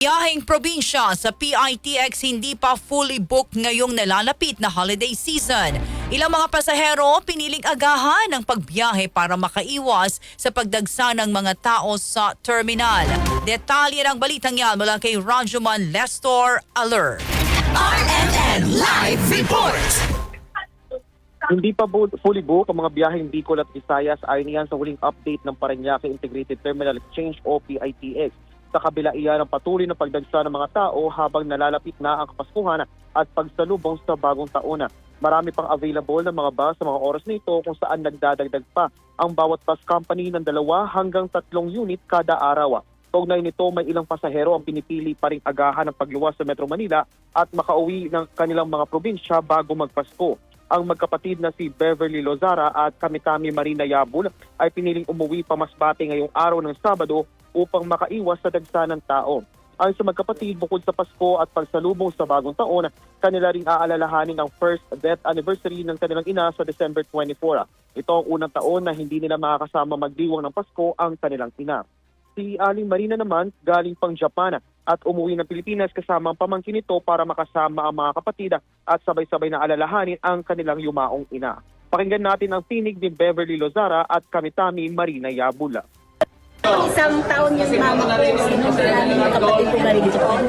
Biyaheng probinsya sa PITX hindi pa fully booked ngayong nalalapit na holiday season. Ilang mga pasahero piniling agahan ng pagbiyahe para makaiwas sa pagdagsa ng mga tao sa terminal. Detalye ng balitang yan mula kay Rajuman Lestor Alert. RMN Live Report! Hindi pa fully booked ang mga biyaheng Bicol at Visayas ayon niyan sa huling update ng Parañaque Integrated Terminal Exchange o PITX. Sa kabila iyan ang patuloy na pagdagsa ng mga tao habang nalalapit na ang Kapaskuhan at pagsalubong sa bagong taon. Marami pang available ng mga bus sa mga oras nito kung saan nagdadagdag pa ang bawat bus company ng 2 hanggang 3 unit kada araw. Kaugnay nito, may ilang pasahero ang pinipili pa ring agahan ng pagluwas sa Metro Manila at makauwi ng kanilang mga probinsya bago magpasko. Ang magkapatid na si Beverly Lozara at Kamitami Marina Yabul ay piniling umuwi pa Masbate ngayong araw ng Sabado upang makaiwas sa dagsa ng tao. Ayon sa magkapatid, bukod sa Pasko at pagsalubong sa bagong taon, kanila ring aalalahanin ang first death anniversary ng kanilang ina sa December 24. Ito ang unang taon na hindi nila makakasama magdiwang ng Pasko ang kanilang ina. Si Aling Marina naman galing pang Japan at umuwi ng Pilipinas kasama ang pamangkin nito para makasama ang mga kapatid at sabay-sabay na alalahanin ang kanilang yumaong ina. Pakinggan natin ang tinig ni Beverly Lozara at Kamitami Marina Yabula. Isang taon yung mama ko, sinundan ng mga kapatid ko galing Japan.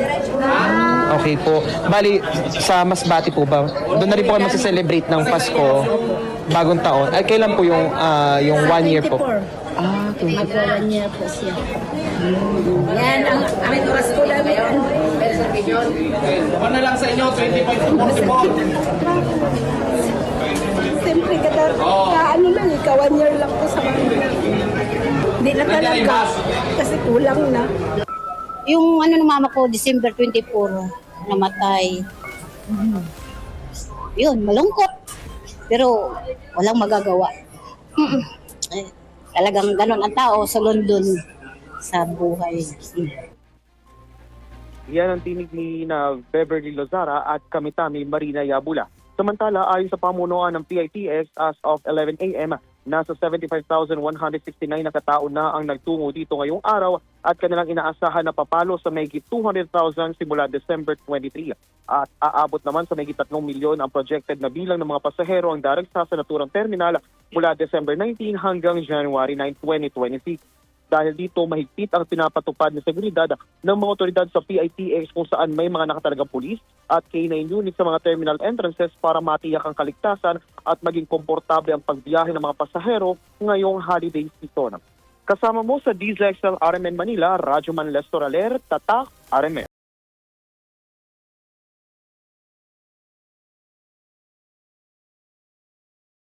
Okay po. Bali, sa Masbate po ba? Doon na rin po kayo magse-celebrate ng Pasko, bagong taon. Ay, kailan po yung 1 year po? 24. Mag-1 year po siya. Yan, ang Pasko namin. Ano lang sa inyo, 25 po. Siyempre, ano lang, 1 year lang po sa mga. Hindi na talaga, kasi kulang na. Yung ano ng mama ko, December 24, namatay. Yun, malungkot. Pero walang magagawa. Eh, talagang ganon ang tao sa London sa buhay. Yan ang tinig ni na Beverly Lozara at Kamitami Marina Yabula. Samantala, ayon sa pamunuan ng PITX as of 11 a.m., nasa 75,169 na katao na ang nagtungo dito ngayong araw at kanilang inaasahan na papalo sa mahigit 200,000 simula December 23. At aabot naman sa mahigit 3 milyon ang projected na bilang ng mga pasahero ang daragsa sa naturang terminal mula December 19 hanggang January 9, 2026. Dahil dito, mahigpit ang pinapatupad na seguridad ng mga otoridad sa PITX kung saan may mga nakatalagang pulis at K9 unit sa mga terminal entrances para matiyak ang kaligtasan at maging komportable ang pagbiyahe ng mga pasahero ngayong holiday season. Kasama mo sa DZXL RMN Manila, Rajuman Lestor Aler, Tatak, RMN.